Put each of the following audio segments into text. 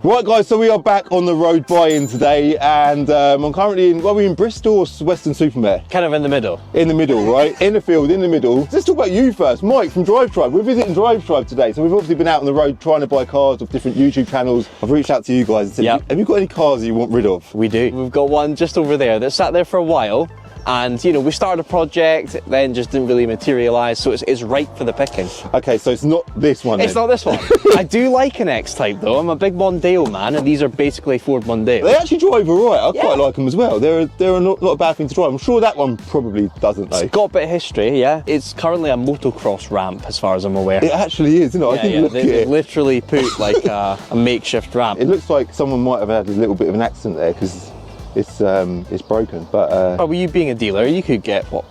Right guys, so we are back on the road buying today, and I'm currently in, we're in Bristol or Weston-super-Mare? Kind of in the middle. In the middle, right? In the field, in the middle. Let's talk about you first. Mike from Drivetribe. We're visiting Drivetribe today, so we've obviously been out on the road trying to buy cars off different YouTube channels. I've reached out to you guys and said, Yep. have you got any cars that you want rid of? We do. We've got one just over there that sat there for a while, and you know, we started a project, then just didn't really materialise, so it's ripe for the picking. Okay, so it's not this one It's then. not this one. I do like an X-Type though. I'm a big Mondeo man, and these are basically Ford Mondeo. They actually drive alright. I Yeah. quite like them as well. They're not a bad thing to drive. I'm sure that one probably doesn't though. It's got a bit of history, yeah. It's currently a motocross ramp as far as I'm aware. It actually is, isn't it? I didn't look at They it. literally put like a makeshift ramp. It looks like someone might have had a little bit of an accident there because it's broken. But But with you being a dealer, you could get, what,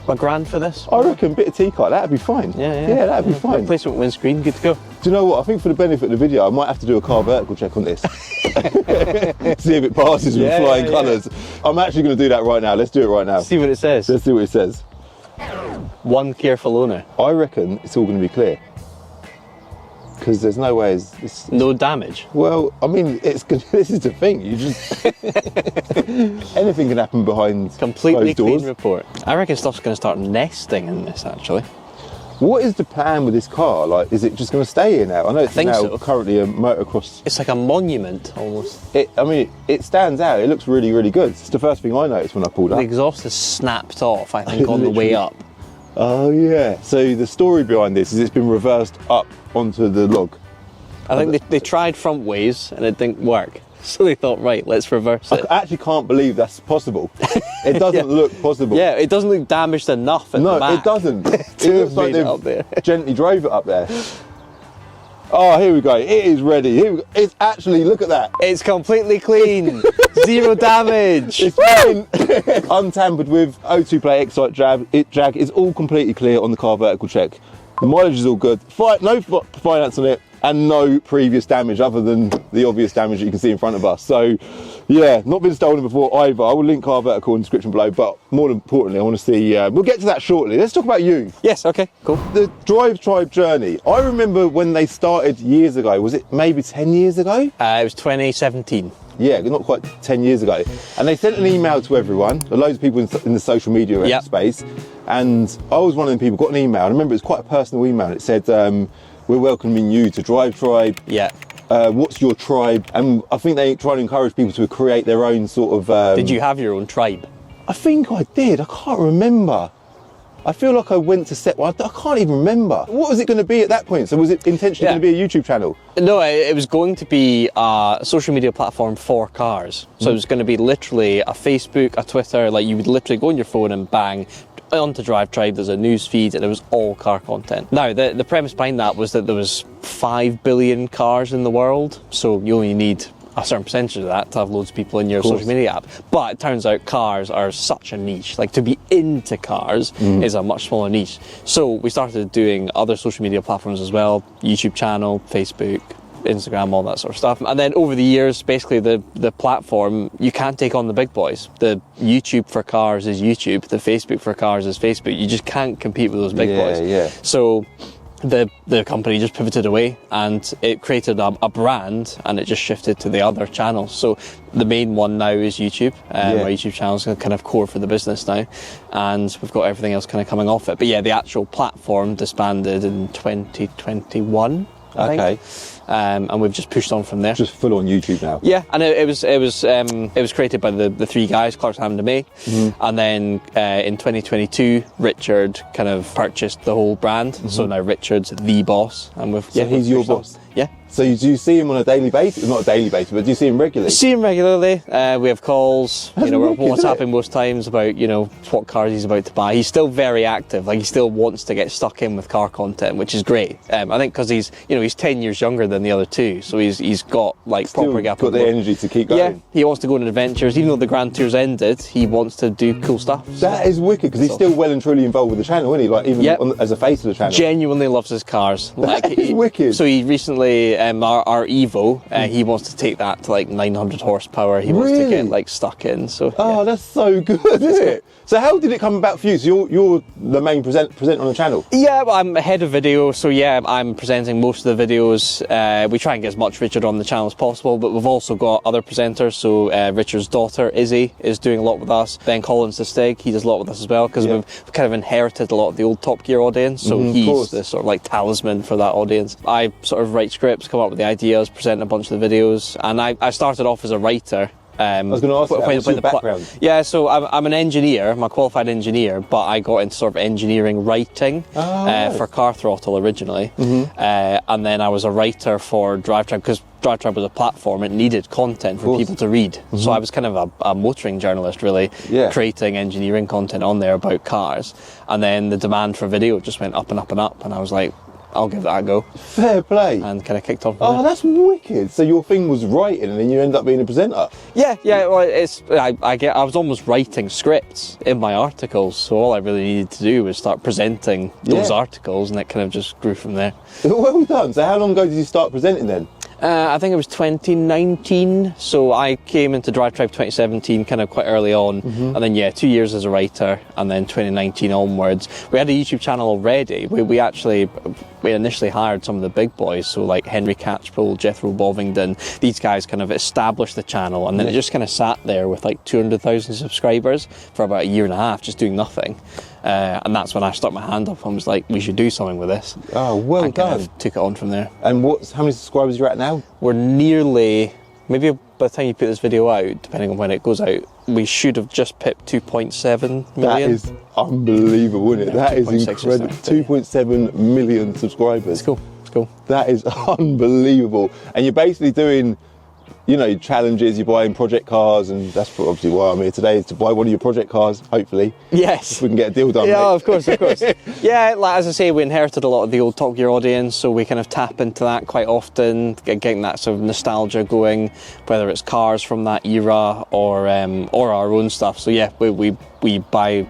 £1,000 for this? I reckon a bit of T-car, that'd be fine. Yeah, that'd be fine. Replacement windscreen, good to go. Do you know what? I think for the benefit of the video, I might have to do a car vertical check on this. See if it passes with flying colours. I'm actually going to do that right now. Let's do it right now. See what it says. Let's see what it says. One careful owner. I reckon it's all going to be clear. Because there's no way it's No damage. well, I mean, it's good. This is the thing. You just anything can happen behind Completely closed doors. clean report. I reckon stuff's going to start nesting in this actually. What is the plan with this car? Like, is it just going to stay here now? I know it's think now so. currently a motocross. It's like a monument almost. I mean, it stands out. It looks really, really good. It's the first thing I noticed when I pulled The up. exhaust is snapped off, I think, on the way up. Oh yeah. So the story behind this is it's been reversed up onto the log. I think they tried front ways and it didn't work. So they thought, right, let's reverse it. I actually can't believe that's possible. It doesn't look possible. Yeah, it doesn't look damaged enough at the No, back. it doesn't. It to looks have like made it up they've there. gently drove it up there. Oh, here we go. It is ready. Here we go. It's actually, look at that. It's completely clean. Zero damage. It's fine. Untampered with. O2 plate, Excite Jag is all completely clear on the car vertical check. The mileage is all good. No finance on it, and no previous damage other than the obvious damage that you can see in front of us. So, yeah, not been stolen before either. I will link car vertical in the description below, but more importantly, I want to see, we'll get to that shortly. Let's talk about you. Yes, okay, cool. The Drivetribe journey. I remember when they started years ago, was it maybe 10 years ago? It was 2017. Yeah, not quite 10 years ago. And they sent an email to everyone, loads of people in the social media Yep. space. And I was one of them people, got an email. I remember it was quite a personal email. It said, we're welcoming you to Drivetribe. Yeah. What's your tribe? And I think they try to encourage people to create their own sort of... Did you have your own tribe? I think I did. I can't remember. I feel like I went to set one. I can't even remember. What was it going to be at that point? So was it intentionally going to be a YouTube channel? No, it was going to be a social media platform for cars. So it was going to be literally a Facebook, a Twitter, like you would literally go on your phone and bang, onto Drivetribe, there's a news feed and it was all car content. Now, the premise behind that was that there was 5 billion cars in the world, so you only need a certain percentage of that to have loads of people in your social media app. But it turns out cars are such a niche. Like, to be into cars is a much smaller niche. So we started doing other social media platforms as well, YouTube channel, Facebook, Instagram, all that sort of stuff. And then over the years, basically the platform, you can't take on the big boys. The YouTube for cars is YouTube, the Facebook for cars is Facebook. You just can't compete with those big boys. Yeah. So the company just pivoted away and it created a brand and it just shifted to the other channels. So the main one now is YouTube. Our YouTube channel is kind of core for the business now, and we've got everything else kind of coming off it. But yeah, the actual platform disbanded in 2021. I think. And we've just pushed on from there. Just full on YouTube now. Yeah, and it was created by the three guys, Clark, Hammond and May, and then in 2022, Richard kind of purchased the whole brand. So now Richard's the boss, and He's your boss. Yeah. So do you see him on a daily basis? Not a daily basis, but do you see him regularly? See him regularly. We have calls. That's We're wicked, isn't WhatsApping most times about what cars he's about to buy. He's still very active. Like, he still wants to get stuck in with car content, which is great. I think because he's 10 years younger than the other two, so he's got like proper gap. Got the energy to keep going. Yeah, he wants to go on adventures. Even though the Grand Tour's ended, he wants to do cool stuff. That is wicked, because he's still well and truly involved with the channel, isn't he? Like, even as a face of the channel. Genuinely loves his cars. Like, That is wicked. So he recently basically our Evo. He wants to take that to like 900 horsepower. He wants to get like stuck in. So oh, that's so good, isn't it? So how did it come about for you? So you're the main presenter on the channel. Yeah, well, I'm head of video, so yeah, I'm presenting most of the videos. We try and get as much Richard on the channel as possible, but we've also got other presenters. So Richard's daughter Izzy is doing a lot with us. Ben Collins the Stig, he does a lot with us as well, because we've kind of inherited a lot of the old Top Gear audience. So he's the sort of like talisman for that audience. I sort of write scripts, come up with the ideas, present a bunch of the videos, and I started off as a writer. I was going to ask you, what's your background? Yeah, so I'm an engineer, I'm a qualified engineer, but I got into sort of engineering writing for Car Throttle originally. And then I was a writer for Drivetribe, because Drivetribe was a platform, it needed content for people to read. So I was kind of a motoring journalist, really, creating engineering content on there about cars. And then the demand for video just went up and up and up, and I was like, I'll give that a go. Fair play. And kind of kicked off from there. That's wicked. So your thing was writing, and then you end up being a presenter. Yeah. Well, I was almost writing scripts in my articles, so all I really needed to do was start presenting those articles, and it kind of just grew from there. Well done. So how long ago did you start presenting then? I think it was 2019, so I came into Drivetribe 2017, kind of quite early on, and then 2 years as a writer, and then 2019 onwards. We had a YouTube channel already. We initially hired some of the big boys, so like Henry Catchpole, Jethro Bovingdon. These guys kind of established the channel, and then it just kind of sat there with like 200,000 subscribers for about a year and a half, just doing nothing. And that's when I stuck my hand up and was like, we should do something with this. Oh, well and done. Kind of took it on from there. And how many subscribers you're at now? We're nearly, maybe by the time you put this video out, depending on when it goes out, we should have just pipped 2.7 million. That is unbelievable, isn't it? That is incredible. 2.7 million subscribers. It's cool. It's cool. That is unbelievable. And you're basically doing, challenges, you're buying project cars, and that's obviously why I'm here today, is to buy one of your project cars, hopefully. Yes. If we can get a deal done, Yeah, mate. of course. Yeah, like as I say, we inherited a lot of the old Top Gear audience, so we kind of tap into that quite often, getting that sort of nostalgia going, whether it's cars from that era or our own stuff. So yeah, we buy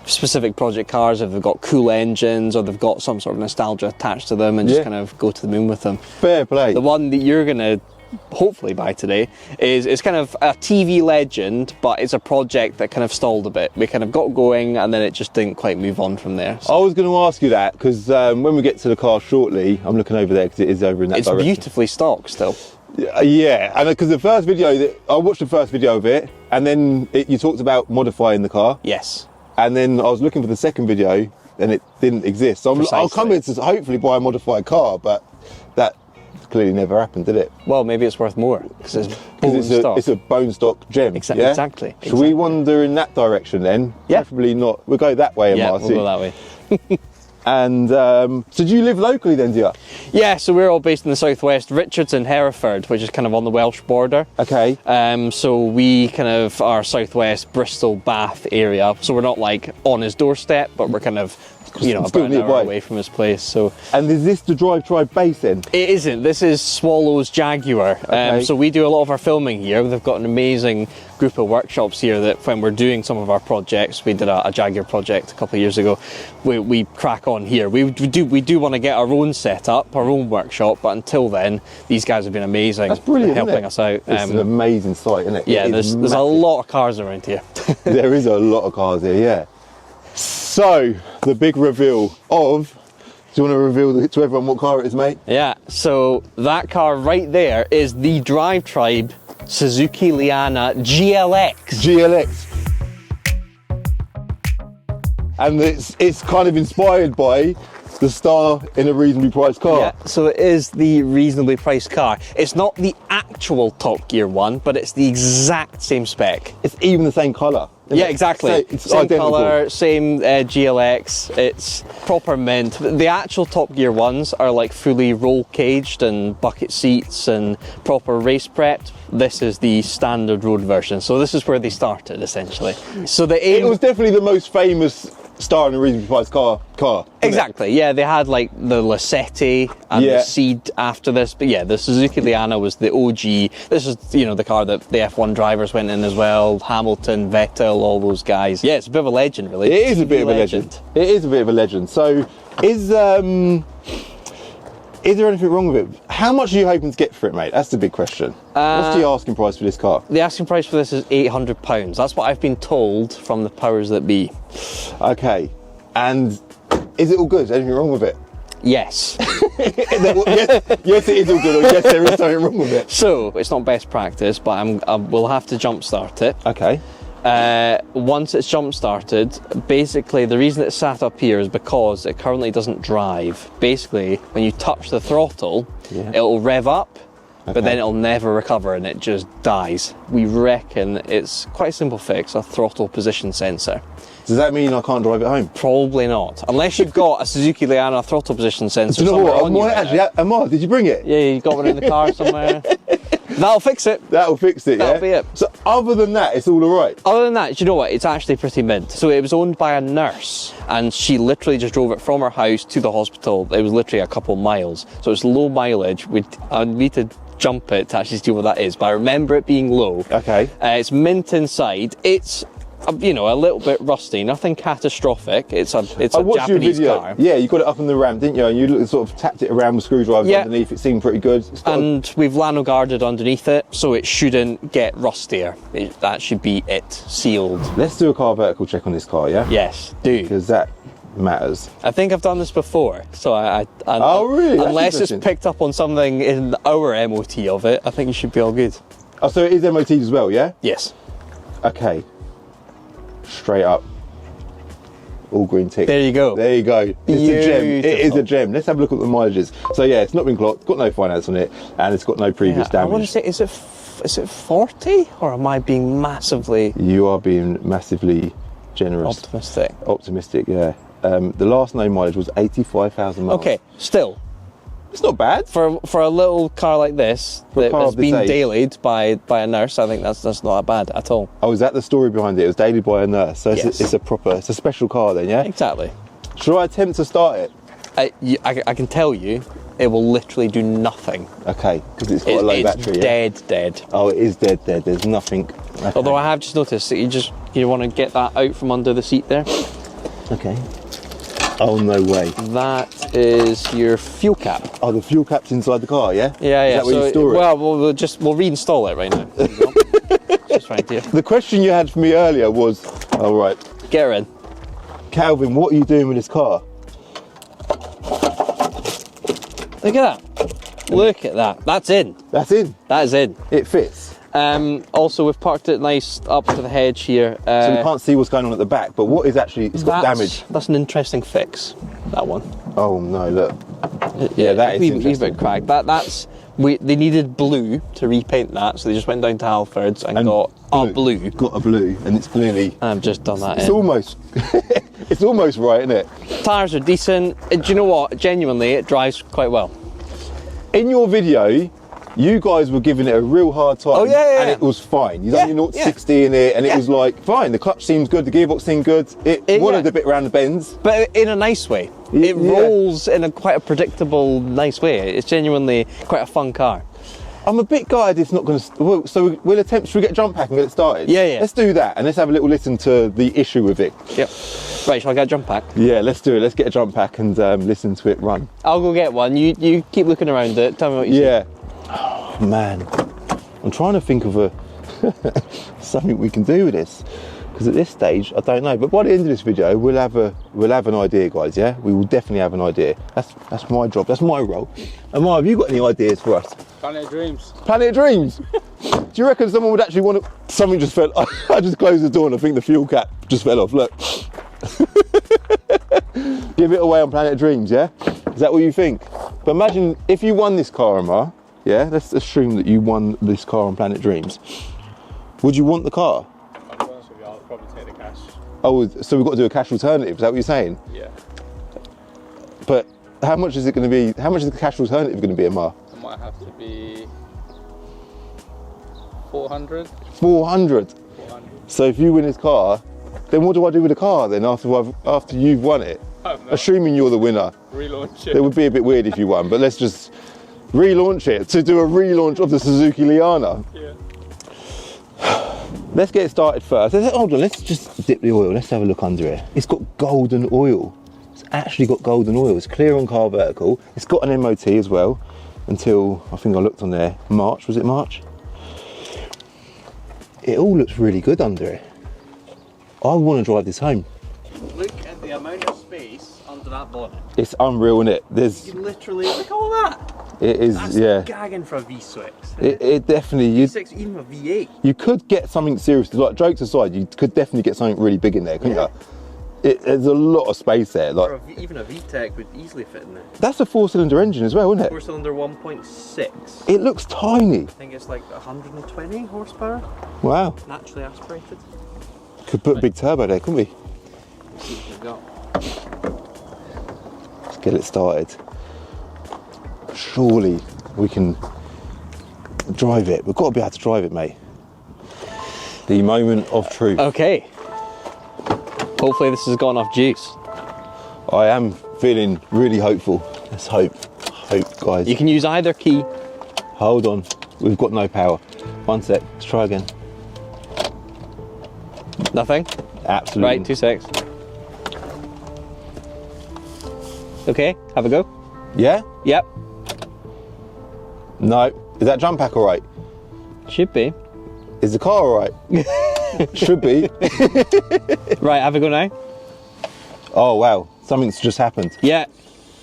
specific project cars if they've got cool engines or they've got some sort of nostalgia attached to them, and just kind of go to the moon with them. Fair play. The one that you're going to hopefully by today is kind of a TV legend, but it's a project that kind of stalled a bit. We kind of got going, and then it just didn't quite move on from there. So. I was going to ask you that, because when we get to the car shortly, I'm looking over there because it is over in that direction. It's beautifully stocked still. Yeah, and because the first video, I watched the first video of it, and then you talked about modifying the car. Yes. And then I was looking for the second video, and it didn't exist. So I'll come here to hopefully buy a modified car, but that clearly never happened, did it? Well, maybe it's worth more because it's a bone stock gem. Exactly. Should we wander in that direction then? Yeah. Preferably not. We'll go that way, MRC. We'll go that way. And so do you live locally then, do you? Yeah, so we're all based in the southwest. Richard's in Hereford, which is kind of on the Welsh border. Okay. So we kind of are southwest Bristol, Bath area. So we're not like on his doorstep, but we're kind of about an hour away from his place. So. And is this the Drivetribe base then? It isn't. This is Swallow's Jaguar. Okay. So we do a lot of our filming here. They've got an amazing group of workshops here that when we're doing some of our projects, we did a Jaguar project a couple of years ago, we crack on here. We do want to get our own setup, our own workshop, but until then, these guys have been amazing. That's brilliant, helping us out. It's an amazing site, isn't it? Yeah, there's a lot of cars around here. There is a lot of cars here, yeah. So, the big reveal of... Do you want to reveal to everyone what car it is, mate? Yeah, so that car right there is the Drivetribe Suzuki Liana GLX. GLX. And it's kind of inspired by the star in a reasonably priced car. Yeah, so it is the reasonably priced car. It's not the actual Top Gear one, but it's the exact same spec. It's even the same colour. Yeah, exactly. It's same identical. colour, same GLX. It's proper mint. The actual Top Gear ones are like fully roll caged and bucket seats and proper race prepped. This is the standard road version. So this is where they started essentially. So the aim. It was definitely the most famous star in a reasonably priced car. Exactly. Yeah, they had like the Lacetti and the Seed after this, but yeah, the Suzuki Liana was the OG. This is the car that the F1 drivers went in as well. Hamilton, Vettel, all those guys. Yeah, it's a bit of a legend, really. It is a bit of a legend. It is a bit of a legend. So, Is there anything wrong with it? How much are you hoping to get for it, mate? That's the big question. What's the asking price for this car? The asking price for this is £800. That's what I've been told from the powers that be. Okay. And is it all good? Is anything wrong with it? Yes. Yes, it is all good, or yes, there is something wrong with it. So, it's not best practice, but we'll have to jump start it. Okay. Once it's jump started, basically the reason it's sat up here is because it currently doesn't drive. Basically, when you touch the throttle, it'll rev up, but then it'll never recover and it just dies. We reckon it's quite a simple fix, a throttle position sensor. Does that mean I can't drive it home? Probably not, unless you've got a Suzuki Liana throttle position sensor. Do you know what? Somewhere on you. Amar, did you bring it? Yeah, you got one in the car somewhere. That'll fix it. That'll fix it, That'll be it. So other than that, it's all alright? Other than that, do you know what? It's actually pretty mid. So it was owned by a nurse and she literally just drove it from her house to the hospital. It was literally a couple miles. So it's low mileage. I need to jump it to actually see what that is, but I remember it being low. Okay. It's mint inside. It's you know, a little bit rusty, nothing catastrophic. It's a Japanese car. Yeah, you got it up on the ramp, didn't you? And you sort of tapped it around with screwdrivers underneath. It seemed pretty good. And we've Lano guarded underneath it, so it shouldn't get rustier. That should be it, sealed. Let's do a car vertical check on this car, yeah? Yes, do. Because that matters. I think I've done this before, so oh, really? Unless it's picked up on something in our MOT of it, I think you should be all good. Oh, so it is MOT as well, yeah? Yes. Okay. Straight up. All green tick. There you go. There you go. It's a gem. It is a gem. Let's have a look at the mileages. So yeah, it's not been clocked, got no finance on it, and it's got no previous damage. I want to say, is it 40, or am I being massively... You are being massively generous. Optimistic. Optimistic, yeah. The last known mileage was 85,000 miles. Okay, still. It's not bad. For a little car like this, that's been dailied by a nurse, I think that's not bad at all. Oh, is that the story behind it? It was dailied by a nurse, so it's a special car then, yeah? Exactly. Should I attempt to start it? I can tell you, it will literally do nothing. Okay, because it's got a low battery, It's dead. Oh, it is dead. There's nothing. Okay. Although I have just noticed that you want to get that out from under the seat there. Okay. Oh, no way. That is your fuel cap. Oh, the fuel cap's inside the car, yeah? Yeah. Is that where you store it? Well, we'll reinstall it right now. Just right here. The question you had for me earlier was, all right. Get her in. Calvin, what are you doing with this car? Look at that. Look at that. That's in. That's in. That is in. It fits. Also, we've parked it nice up to the hedge here. So we can't see what's going on at the back, but what is actually, it's got damage. That's an interesting fix, that one. Oh no, look. Yeah, that is interesting. A bit cracked. They needed blue to repaint that, so they just went down to Halfords and got a blue. Got a blue, and it's clearly... I've just done that. It's almost... it's almost right, isn't it? Tyres are decent. Do you know what? Genuinely, it drives quite well. In your video, you guys were giving it a real hard time. Oh, yeah. And it was fine. You done your 0-60 in it, and it was like, fine, the clutch seems good, the gearbox seemed good. It wobbled a bit around the bends. But in a nice way. It rolls in quite a predictable, nice way. It's genuinely quite a fun car. I'm a bit gutted it's not going to... So we'll attempt... Should we get a jump pack and get it started? Yeah. Let's do that, and let's have a little listen to the issue with it. Yep. Right, shall I get a jump pack? Yeah, let's do it. Let's get a jump pack and listen to it run. I'll go get one. You keep looking around it. Tell me what you see. Oh, man. I'm trying to think of something we can do with this. Because at this stage, I don't know. But by the end of this video, we'll have an idea, guys, yeah? We will definitely have an idea. That's my job. That's my role. Amar, have you got any ideas for us? Planet of Dreams. Planet of Dreams? Do you reckon someone would actually want to... Something just fell... I just closed the door and I think the fuel cap just fell off. Look. Give it away on Planet of Dreams, yeah? Is that what you think? But imagine if you won this car, Amar, yeah? Let's assume that you won this car on Planet Dreams. Would you want the car? I'll be honest with you, I'll probably take the cash. Oh, so we've got to do a cash alternative, is that what you're saying? Yeah. But how much is it going to be? How much is the cash alternative going to be, Amar? It might have to be 400. 400? 400. So if you win this car, then what do I do with the car then after you've won it? Assuming you're the winner. Relaunch it. It would be a bit weird if you won, but let's just relaunch it. To do a relaunch of the Suzuki Liana. Yeah. Let's get it started first. Hold on, let's just dip the oil. Let's have a look under it. It's got golden oil. It's actually got golden oil. It's clear on car vertical. It's got an MOT as well until, I think I looked on there, March, was it March? It all looks really good under it. I want to drive this home. Look at the amount of space under that bonnet. It's unreal, isn't it? There's, You literally, look at all that. it is, That's yeah. gagging for a V6. It definitely, V6, even a V8. you could get something serious, like jokes aside, you could definitely get something really big in there, couldn't you? There's a lot of space there. Like, Even a VTEC would easily fit in there. that's a 4-cylinder engine as well, isn't it? 4-cylinder 1.6. It looks tiny. I think it's like 120 horsepower, Wow. naturally aspirated. Could put a big turbo there, couldn't we? See what we've got. Let's get it started. Surely we can drive it. We've got to be able to drive it, mate. The moment of truth. Okay. Hopefully this has got enough juice. I am feeling really hopeful. Let's hope. Hope, guys. You can use either key. Hold on. We've got no power. One sec. Let's try again. Nothing? Absolutely. Right, 2 secs. Okay, have a go. Yeah? Yep, No. Is that jump pack all right? should be. Is the car all right? Should be. Right, have a go now. Oh, wow. Something's just happened. Yeah.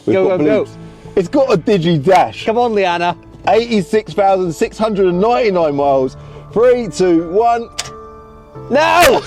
We've Go, got go, go. blues. It's got a Digi Dash. Come on, Liana. 86,699 miles. 3, 2, 1. No!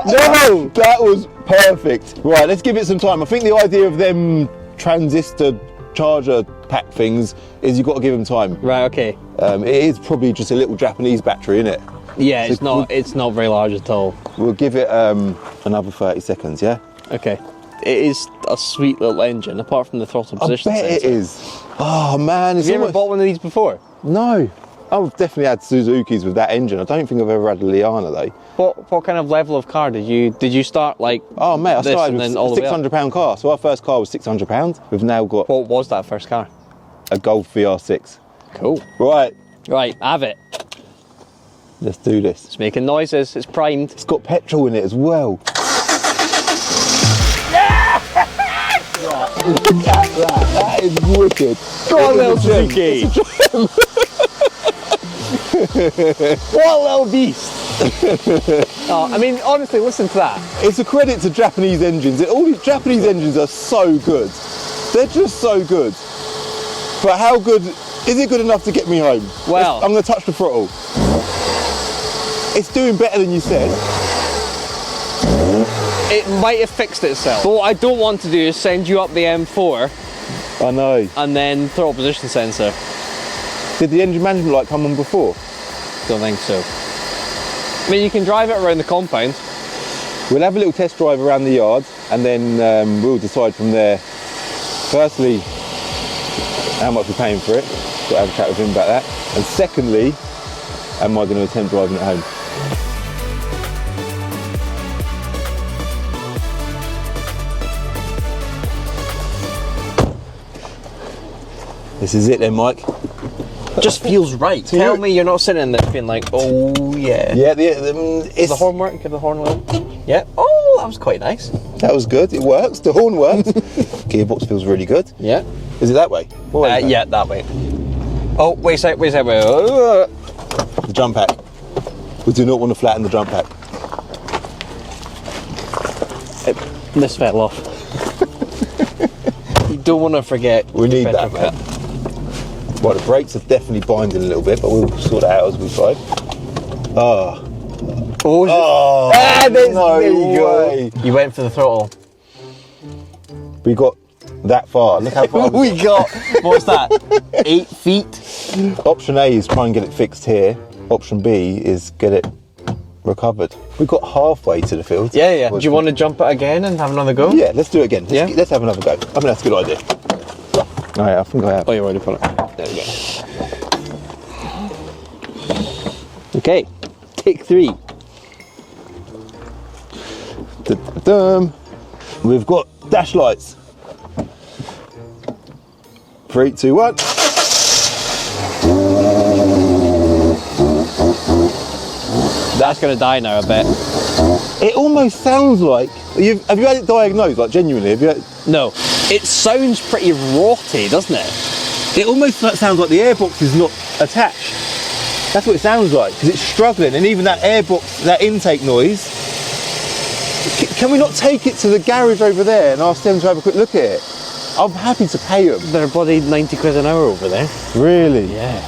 No! That was perfect. Right, let's give it some time. I think the idea of them transistor charger pack things is you've got to give them time. Right, okay. It is probably just a little Japanese battery, isn't it? Yeah, So it's not very large at all. We'll give it another 30 seconds, yeah? Okay. It is a sweet little engine, apart from the throttle position I bet sensor. it is. Oh, man. It's Have you ever almost... bought one of these before? No. I've definitely had Suzukis with that engine. I don't think I've ever had a Liana, though. What kind of level of car did you start like? Oh, mate, I this started and with then all a the way up? £600 car. So our first car was £600. We've now got What was that first car? a Golf VR6. Cool. Right, Right, have it. let's do this. It's making noises. It's primed. It's got petrol in it as well. Look at that. That is wicked. Go on, little Suzuki. What a little beast. Oh, I mean, honestly, listen to that. It's a credit to Japanese engines. All these Japanese engines are so good. They're just so good. But how good, is it good enough to get me home? Well. I'm going to touch the throttle. It's doing better than you said. It might have fixed itself. But what I don't want to do is send you up the M4 I know. and then throttle position sensor. Did the engine management light come on before? Don't think so. I mean, you can drive it around the compound. We'll have a little test drive around the yard and then we'll decide from there. Firstly, how much we're paying for it. Got to have a chat with him about that. And secondly, am I going to attempt driving it home? This is it then, Mike. Just feels right. So Tell you- me you're not sitting there being like, oh yeah. Yeah, it's, Does the horn work? Give the horn a little. Yeah. Oh, that was quite nice. that was good. It works. The horn works. Gearbox feels really good. Yeah. Is it that way? What way is that? Yeah, that way. Oh, wait a sec, wait. The jump pack. We do not want to flatten the jump pack. This fell off. You don't want to forget. We need your that, petrol man. kit. Well, the brakes are definitely binding a little bit, but we'll sort that out as we drive. Oh, Oh, no there you way. go. You went for the throttle. We got that far. Look how far We got, what's that? 8 feet? Option A is try and get it fixed here. Option B is get it recovered. We got halfway to the field. Yeah, yeah. Do you want to jump it again and have another go? Yeah, let's do it again. Yeah? Let's have another go. I think that's a good idea. All right, I think I have. Oh, you already put it. There we go. Okay, take 3. Da-da-dum. We've got dash lights. 3, 2, 1. That's going to die now, I bet. It almost sounds like have you had it diagnosed? Like genuinely, have you? No, it sounds pretty rotty, doesn't it? It almost sounds like the airbox is not attached. That's what it sounds like because it's struggling, and even that airbox, that intake noise. Can we not take it to the garage over there and ask them to have a quick look at it? I'm happy to pay them. They're bloody 90 quid an hour over there. Really? Yeah.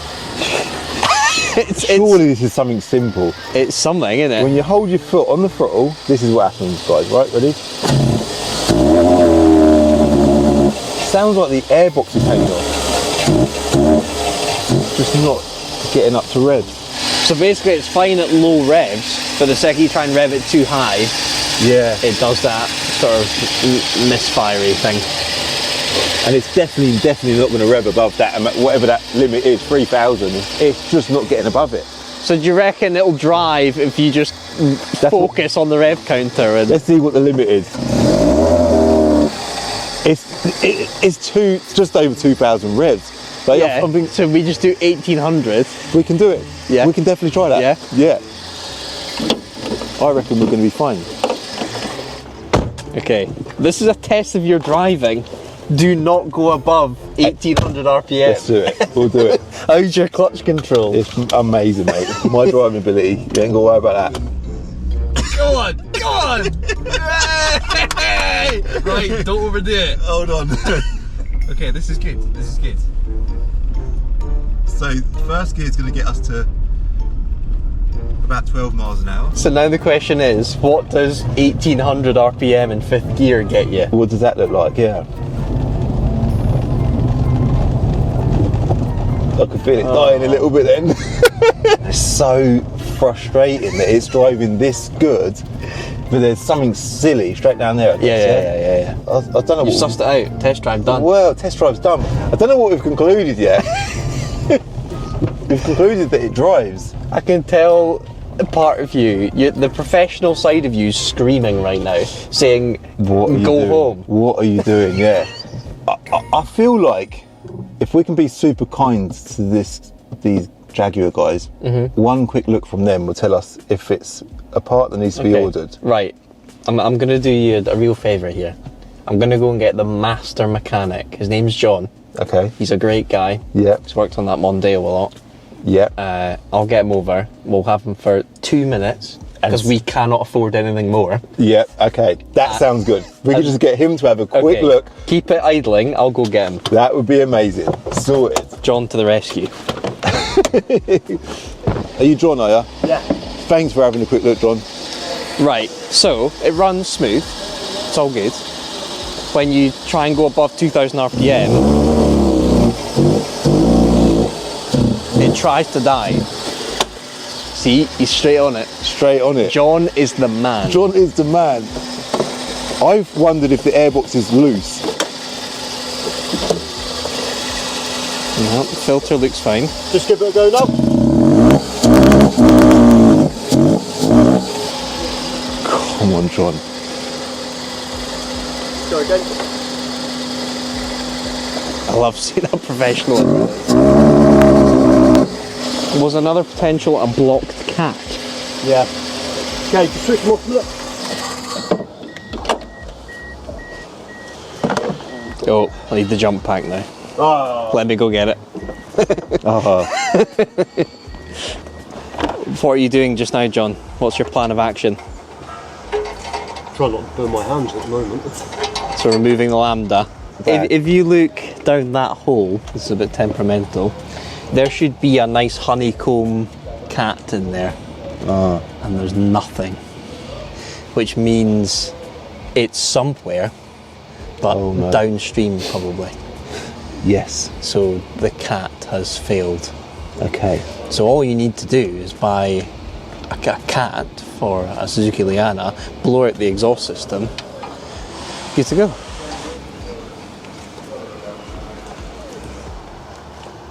Surely this is something simple. It's something, isn't it? When you hold your foot on the throttle, this is what happens, guys. Right, ready? Sounds like the airbox is hanging off. Just not getting up to revs. So basically it's fine at low revs, but the second you try and rev it too high, Yeah. it does that sort of misfirey thing. And it's definitely not going to rev above that, whatever that limit is, 3,000. It's just not getting above it. So do you reckon it'll drive if you just focus on the rev counter? And Let's see what the limit is. It's just over 2,000 revs. But yeah, I'm thinking, so we just do 1,800. we can do it. Yeah. We can definitely try that. Yeah? Yeah. I reckon we're going to be fine. Okay, this is a test of your driving. Do not go above 1,800 RPM. Let's do it. We'll do it. How's your clutch control? It's amazing, mate. My driving ability. You ain't got to worry about that. Go on! Hey! Right, don't overdo it. Hold on. Okay, this is good. This is good. So, first gear is going to get us to about 12 miles an hour. So now the question is, what does 1,800 RPM in fifth gear get you? What does that look like? Yeah. I can feel it dying a little bit then. It's so frustrating that it's driving this good, but there's something silly straight down there. I guess, Yeah. I don't know. You sussed it out. Test drive done. Well, test drive's done. I don't know what we've concluded yet. We've concluded that it drives. I can tell a part of you, the professional side of you, screaming right now, saying, What are you "Go doing? home." What are you doing? Yeah. I feel like if we can be super kind to these Jaguar guys, one quick look from them will tell us if it's a part that needs to be ordered. Right. I'm going to do you a real favour here. I'm going to go and get the master mechanic. His name's John. Okay. He's a great guy. Yeah. He's worked on that Mondeo a lot. Yeah. I'll get him over. We'll have him for 2 minutes because we cannot afford anything more. Yeah. Okay. That sounds good. We could just get him to have a quick look. Keep it idling. I'll go get him. That would be amazing. Sorted. John to the rescue. Are you John, are you? Yeah. Thanks for having a quick look, John. Right. So it runs smooth. It's all good. When you try and go above 2,000 RPM, it tries to die. See, he's straight on it. Straight on it. John is the man. John is the man. I've wondered if the airbox is loose. No, the filter looks fine. Just give it a go now. Come on, John. Go again. I love seeing a professional. Was another potential a blocked cat? Yeah. Okay, just switch them off. Look. Oh, I need the jump pack now. Oh. Let me go get it. What are you doing just now, John? What's your plan of action? Try not to burn my hands at the moment. So removing the lambda. Right. If you look down that hole, this is a bit temperamental, there should be a nice honeycomb cat in there. And there's nothing. Which means it's somewhere, but downstream probably. Yes. So the cat has failed. Okay. So all you need to do is buy a cat for a Suzuki Liana, blow out the exhaust system, good to go.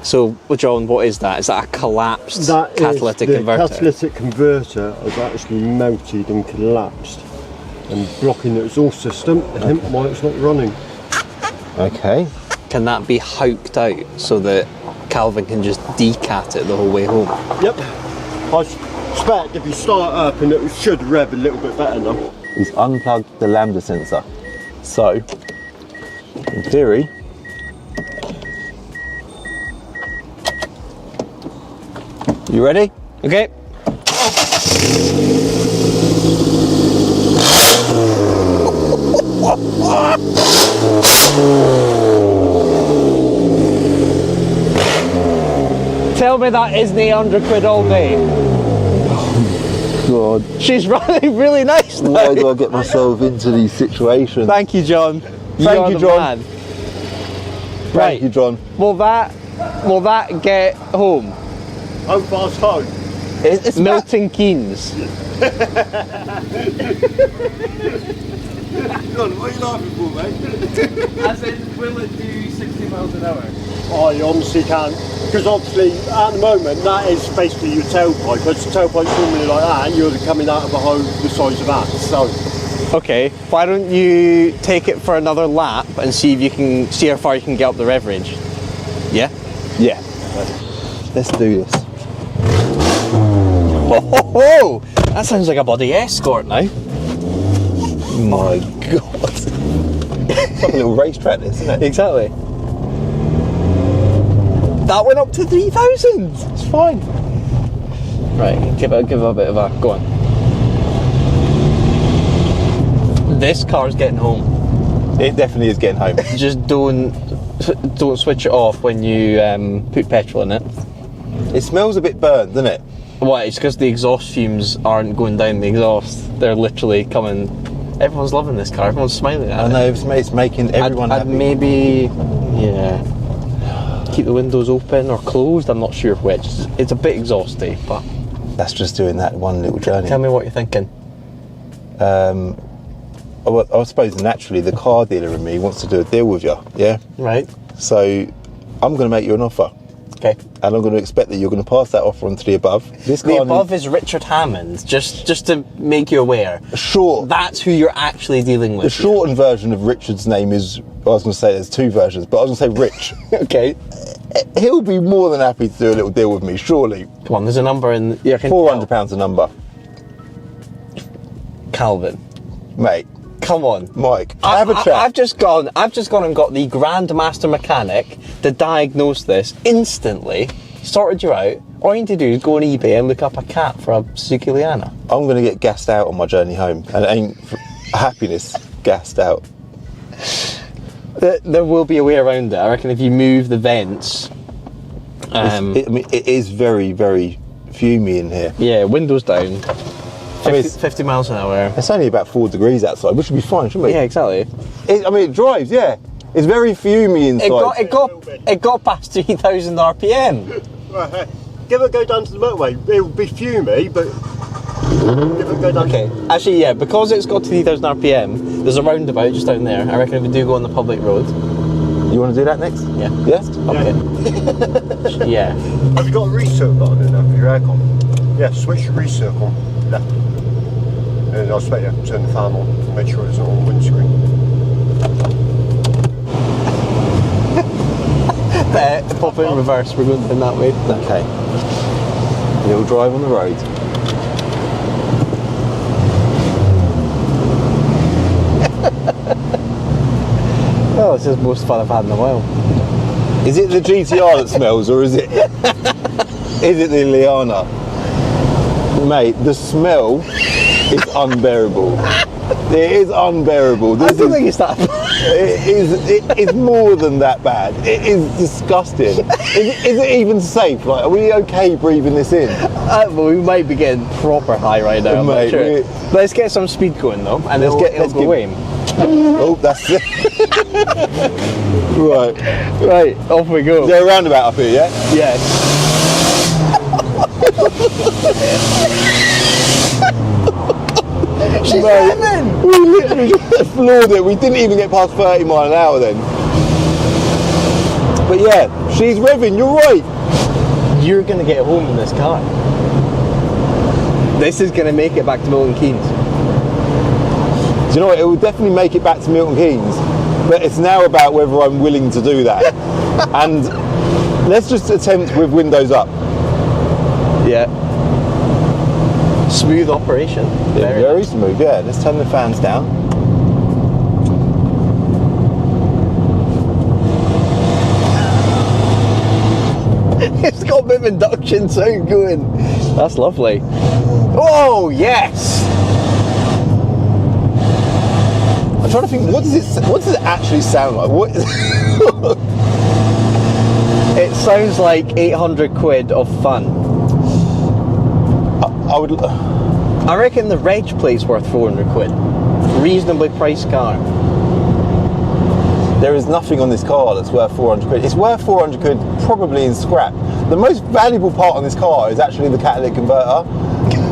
So, John, what is that? Is that a collapsed catalytic converter? The catalytic converter has actually melted and collapsed and blocking the exhaust system, hence why it's not running. Okay. Can that be hooked out so that Calvin can just decat it the whole way home? Yep. I expect if you start up and it should rev a little bit better now. He's unplugged the lambda sensor. So, in theory, you ready? Okay. Tell me that isn't 800 quid all day. God, She's running really nice now. why do I get myself into these situations? Thank you, John. Thank you, John. Thank you, John. Will that get home? How fast home? It's Milton Keynes. John, what are you laughing for, mate? As in, will it do 60 miles an hour? I honestly can't. Because obviously, at the moment, that is basically your tailpipe. But the tailpipe's normally like that, and you're coming out of a hole the size of that. So, Okay, why don't you take it for another lap and see if you can see how far you can get up the reverage? Yeah? Yeah. Let's do this. Oh, that sounds like a bloody escort now. My God. It's like a little racetrack, this, isn't it? Exactly. That went up to 3,000. It's fine. Right, give it a bit of a go on. This car's getting home. It definitely is getting home. Just don't switch it off when you put petrol in it. It smells a bit burnt, doesn't it? Why? It's because the exhaust fumes aren't going down the exhaust. They're literally coming. Everyone's loving this car. Everyone's smiling at I it. know, it's making everyone I'd happy. maybe, yeah, keep the windows open or closed. I'm not sure which. It's a bit exhausty, but That's just doing that one little journey. tell me what you're thinking. I suppose naturally the car dealer in me wants to do a deal with you, yeah? Right. So I'm going to make you an offer. Okay. And I'm going to expect that you're going to pass that offer on to the above. This The car above is Richard Hammond. Just to make you aware. short. That's who you're actually dealing with. The shortened version of Richard's name is, I was going to say there's two versions, but I was going to say Rich. Okay. He'll be more than happy to do a little deal with me, surely. Come on, there's a number in. Yeah, £400 a number. Calvin. Mate, Come on. Mike, have a chat. I've just gone and got the Grandmaster mechanic to diagnose this instantly, sorted you out. All you need to do is go on eBay and look up a cat for a Suzuki Liana. I'm going to get gassed out on my journey home, and it ain't happiness gassed out. There will be a way around it. I reckon if you move the vents. It is very, very fumey in here. Yeah, windows down. I mean, 50 miles an hour. it's only about 4 degrees outside, which should be fine, shouldn't it? Yeah, exactly. It drives, yeah. It's very fumey inside. It got past 3,000 RPM. right, give it a go down to the motorway. It'll be fumey, but give it a go down. Okay, actually, yeah, because it's got 3,000 RPM, there's a roundabout just down there. I reckon if we do go on the public road. You want to do that next? Yeah. Yeah? Okay. Yeah. Have you got a recirc button in there for your aircon? Yeah, switch your recirc on left. And I expect you have to turn the fan on to make sure it's not on the windscreen. Pop it in reverse, we're going in that way. Okay. A little drive on the road. Oh, this is the most fun I've had in a while. Is it the GTR that smells, or is it the Liana? Mate, the smell is unbearable. It is unbearable. I don't think it's that bad. It is more than that bad. It is disgusting. Is it even safe? Like, are we okay breathing this in? Well, we might be getting proper high right now, I'm Mate, not sure. Let's get some speed going though, and it'll go away. Oh, that's it. Right. Right, off we go. Is there a roundabout up here, yeah? Yes. She's revving! We literally just floored it. We didn't even get past 30 mile an hour then. But yeah, she's revving, you're right. You're going to get home in this car. This is going to make it back to Milton Keynes. Do you know what? It will definitely make it back to Milton Keynes, but it's now about whether I'm willing to do that. And let's just attempt with windows up. Yeah. Smooth operation. Very nice. smooth, yeah. Let's turn the fans down. It's got a bit of induction sound going. That's lovely. Oh, yes! I'm trying to think, what does it actually sound like? What? It sounds like 800 quid of fun. I reckon the reg plate's worth 400 quid. Reasonably priced car. There is nothing on this car that's worth 400 quid. It's worth 400 quid probably in scrap. The most valuable part on this car is actually the catalytic converter,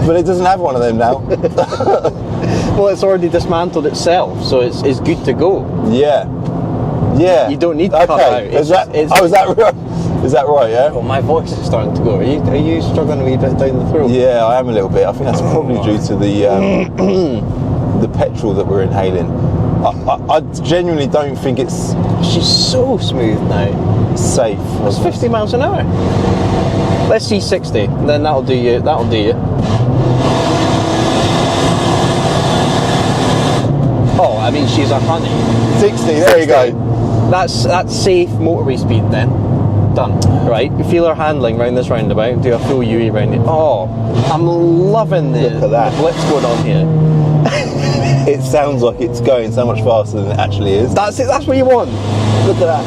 but it doesn't have one of them now. Well, it's already dismantled itself, so it's good to go. Yeah. Yeah. You don't need to cut it out. Is that right? Is that right, yeah? Oh, my voice is starting to go. Are you struggling a wee bit down the throat? Yeah, I am a little bit. I think that's probably due to the petrol that we're inhaling. I genuinely don't think it's She's so smooth now. safe. It's 50 miles an hour. Let's see 60, then that'll do you. That'll do you. Oh, I mean, she's a honey. 60, there you go. That's safe motorway speed then. Done. Right, feel her handling round this roundabout. Do a full UE round it. Oh, I'm loving the Look at that. the blitz going on here. It sounds like it's going so much faster than it actually is. That's it. That's what you want. Look at that.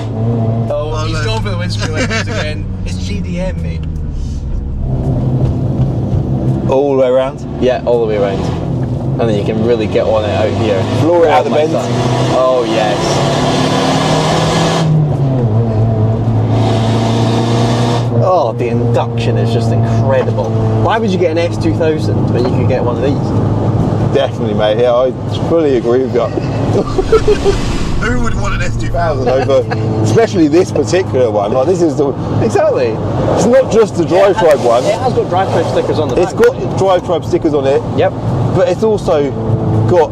Oh, he's going for the windscreen wipers again. It's GDM, mate. All the way around. Yeah, all the way around. And then you can really get on it out here. Floor it out the my bends. God. Oh, yes. Oh, the induction is just incredible. Why would you get an S2000 when you could get one of these? Definitely, mate. Yeah, I fully agree with you. Who would want an S2000 over, especially this particular one? Like, this is the. Exactly. It's not just the Drivetribe one. It has got Drivetribe stickers on the It's back. got Drivetribe stickers on it. Yep. But it's also got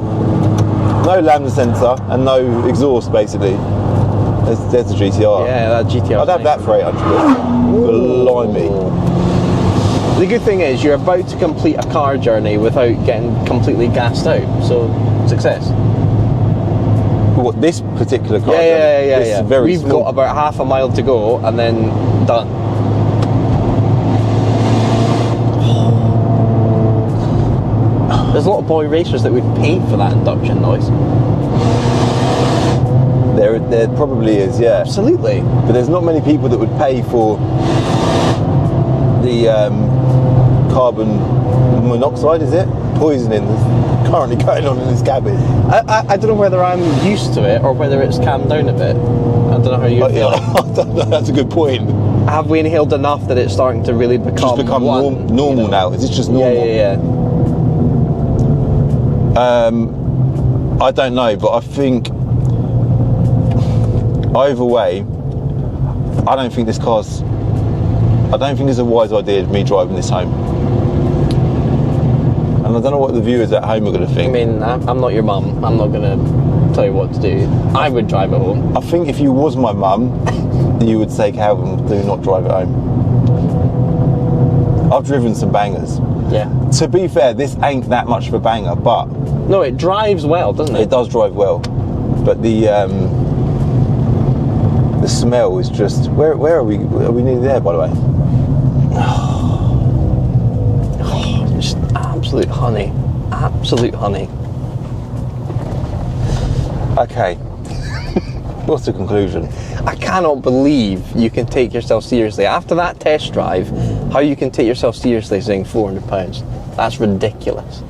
no lambda sensor and no exhaust, basically. There's the GTR. Yeah, that GTR. I'd have that for 800 quid. Blimey. The good thing is you're about to complete a car journey without getting completely gassed out. So, success. What, this particular car? Yeah. This is very We've small. got about half a mile to go and then done. There's a lot of boy racers that would pay for that induction noise. There probably is, yeah. Absolutely. But there's not many people that would pay for the carbon monoxide, is it? Poisoning that's currently going on in this cabin. I don't know whether I'm used to it or whether it's calmed down a bit. I don't know how you feel. I don't know, that's a good point. Have we inhaled enough that it's starting to really become Just become normal now. Is it just normal? Yeah. I don't know, but I think either way, I don't think it's a wise idea of me driving this home. And I don't know what the viewers at home are going to think. I mean, I'm not your mum. I'm not going to tell you what to do. I would drive it home. I think if you was my mum, you would say, Calvin, do not drive it home. I've driven some bangers. Yeah. To be fair, this ain't that much of a banger, but No, it drives well, doesn't it? it does drive well. But the smell is just. Where are we? Are we nearly there, by the way? Just absolute honey. Absolute honey. Okay. What's the conclusion? I cannot believe you can take yourself seriously. After that test drive, how you can take yourself seriously saying £400. That's ridiculous.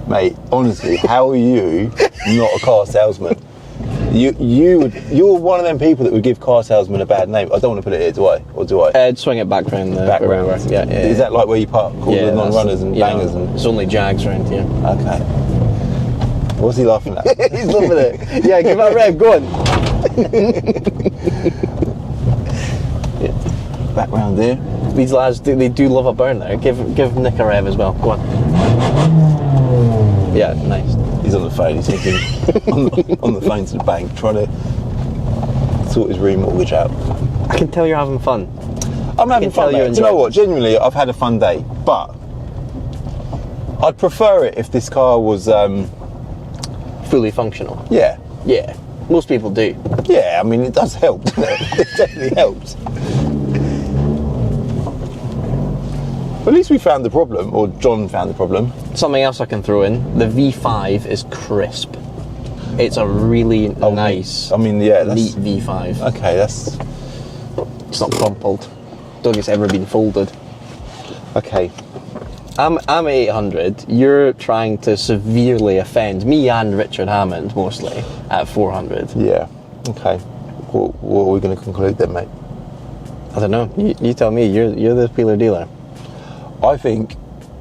Mate, honestly, how are you not a car salesman? You're one of them people that would give car salesmen a bad name. I don't want to put it here, do I? Or do I? Swing it back round the Background. Yeah. Is that like where you park all the non-runners and bangers? And It's only Jags around here. okay. What's he laughing at? He's loving it. Yeah, give that a rev, go on. Back round there. These lads, they do love a burner. Give Nick a rev as well. Go on. Yeah, nice. He's on the phone. He's thinking on the phone to the bank, trying to sort his remortgage out. I can tell you're having fun. I'm having can tell fun, you mate. Do you know enjoy what? Genuinely, I've had a fun day, but I'd prefer it if this car was, Fully functional. yeah. Yeah, most people do. Yeah, I mean, it does help, doesn't it? It definitely helps. At least we found the problem, or John found the problem. Something else I can throw in, the V5 is crisp. It's a really nice, I mean, yeah, that's... neat V5. Okay, that's... It's not crumpled. Don't think it's ever been folded. Okay. I'm 800. You're trying to severely offend me and Richard Hammond, mostly, at 400. Yeah. Okay. What are we going to conclude then, mate? I don't know. You tell me. You're the wheeler dealer. I think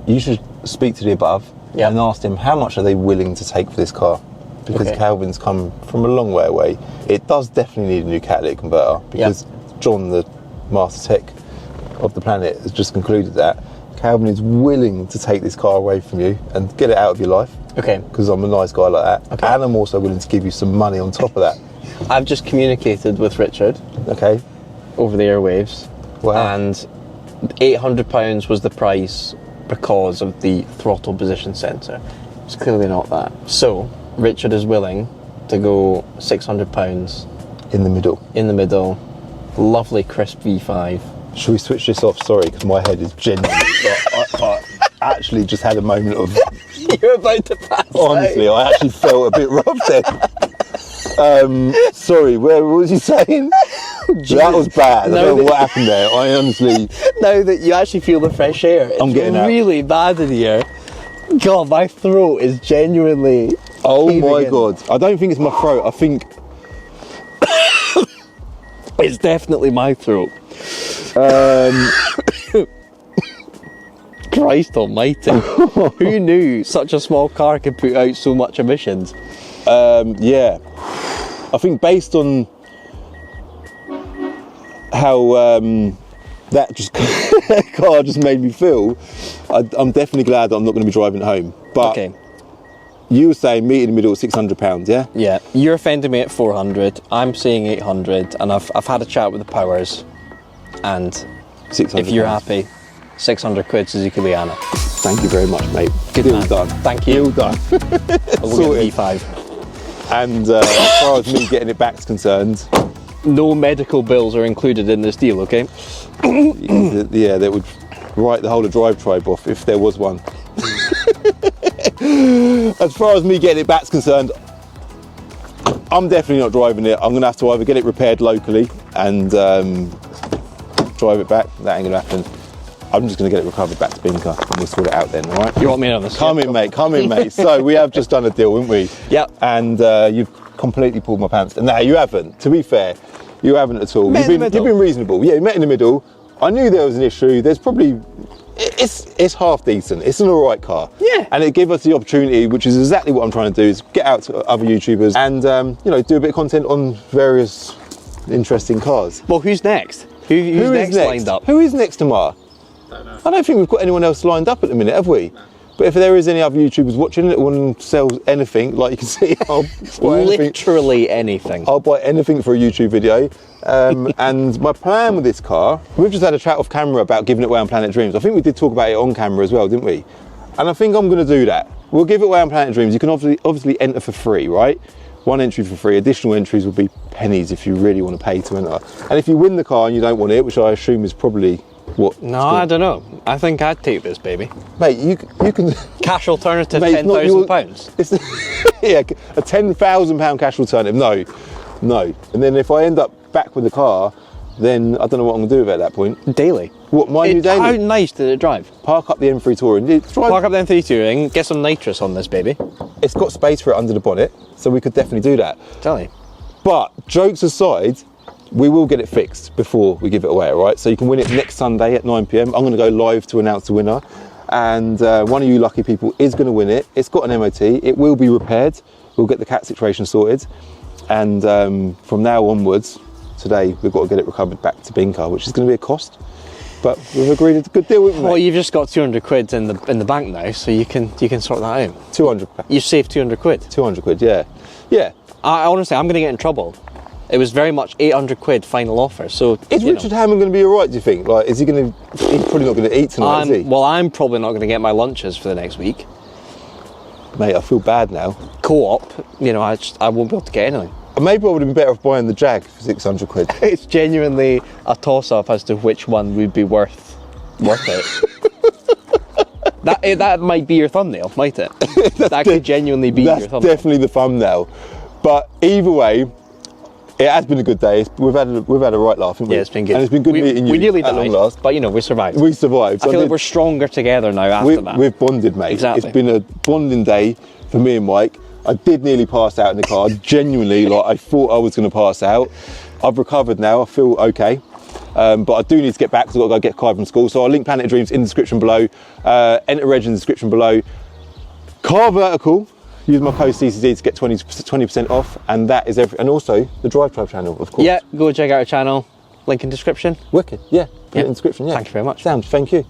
you should speak to the above Yeah. and ask them how much are they willing to take for this car, because Okay. Calvin's come from a long way away. It does definitely need a new catalytic converter, because John, the master tech of the planet, has just concluded that Calvin is willing to take this car away from you and get it out of your life, Okay. because I'm a nice guy like that. Okay. And I'm also willing to give you some money on top of that. I've just communicated with Richard Okay. over the airwaves. Wow. And £800 was the price because of the throttle position sensor. It's clearly not that. So, Richard is willing to go £600 In the middle. in the middle. Lovely crisp V5. Should we switch this off? Sorry, because my head is genuinely... I actually just had a moment of... You're about to pass Honestly, I actually felt a bit rough then. Sorry, what was you saying? That was bad. I No, don't know what happened there. I honestly... Now that you actually feel the fresh air, it's I'm getting out. really bad in here. God, my throat is genuinely... Oh my heaving in. God. I don't think it's my throat. I think... It's definitely my throat. Christ almighty. Who knew such a small car could put out so much emissions? Yeah. I think based on how that just car just made me feel, I'm definitely glad that I'm not going to be driving it home. But Okay. you were saying meet in the middle at £600, yeah? Yeah, you're offending me at 400. I'm saying 800, and I've had a chat with the powers, and £600. if you're happy, 600 quid Suzuki Liana. Thank you very much, mate. Good Deal man. done. Thank you. Deal done. We'll Sorted. get V5. And as far as me getting it back's concerned, No medical bills are included in this deal, okay? yeah, that would write the whole of Drivetribe off if there was one. As far as me getting it back's concerned, I'm definitely not driving it. I'm going to have to either get it repaired locally and drive it back. That ain't going to happen. I'm just going to get it recovered back to Binker and we'll sort it out then, all right? You want me on this? Come in, mate. Come in, mate. So we have just done a deal, haven't we? Yep. And you've completely pulled my pants. No, you haven't. To be fair, you haven't at all. Met in the You've middle. been reasonable. Yeah, you met in the middle. I knew there was an issue. There's probably... It's half decent. It's an all right car. Yeah. And it gave us the opportunity, which is exactly what I'm trying to do, is get out to other YouTubers and, you know, do a bit of content on various interesting cars. Well, who's next? Who's Who next is next? lined up? Who is next tomorrow? I don't think we've got anyone else lined up at the minute, have we? But if there is any other YouTubers watching that want to sell anything, like you can see, I'll buy anything. Literally anything. I'll buy anything for a YouTube video. And my plan with this car, we've just had a chat off camera about giving it away on Planet Dreams. I think we did talk about it on camera as well, didn't we? And I think I'm going to do that. We'll give it away on Planet Dreams. You can obviously enter for free, right? One entry for free. Additional entries will be pennies if you really want to pay to enter. And if you win the car and you don't want it, which I assume is probably what... No, I don't know. I think I'd take this, baby. Mate, you can... Cash alternative, Mate, it's not your- £10,000. It's yeah, a £10,000 cash alternative. No. And then if I end up back with the car, then I don't know what I'm going to do with it at that point. Daily. What, my new How daily? nice did it drive? Park up the M3 Touring. Drive. Park up the M3 Touring, get some nitrous on this, baby. It's got space for it under the bonnet, so we could definitely do that. Tell you. But jokes aside, we will get it fixed before we give it away, all right? So you can win it next Sunday at 9 p.m. I'm going to go live to announce the winner. And one of you lucky people is going to win it. It's got an MOT. It will be repaired. We'll get the cat situation sorted. And from now onwards, today, we've got to get it recovered back to Binker, which is going to be a cost. But we've agreed it's a good deal, haven't we? Well, you've just got 200 quid in the bank now, so you can sort that out. 200. You've saved 200 quid. 200 quid, yeah. Yeah. I honestly, I'm going to get in trouble It was very much 800 quid final offer. So Is Richard Hammond going to be all right, do you think? Like, is he going to... He's probably not going to eat tonight, is he? Well, I'm probably not going to get my lunches for the next week. Mate, I feel bad now. Co-op, I won't be able to get anything. Maybe I would have been better off buying the Jag for 600 quid. It's genuinely a toss-up as to which one would be worth it. That might be your thumbnail, might it? That could genuinely be your thumbnail. That's definitely the thumbnail. But either way, it has been a good day. We've had a right laugh, haven't we? Yeah, it's been good. And it's been good meeting you. We nearly at long died, last. but we survived. We survived. I feel like we're stronger together now after that. We've bonded, mate. Exactly. It's been a bonding day for me and Mike. I did nearly pass out in the car. Genuinely, I thought I was going to pass out. I've recovered now. I feel okay. But I do need to get back because I've got to go get Kai from school. So I'll link Planet of Dreams in the description below. Enter reg in the description below. Car Vertical. Use my code CCD to get 20% off. And that is everything. And also the Drivetribe channel, of course. Yeah, go check out our channel. Link in description. Wicked. Yeah. Put it in the description. Yeah. Thank you very much. Sam, thank you.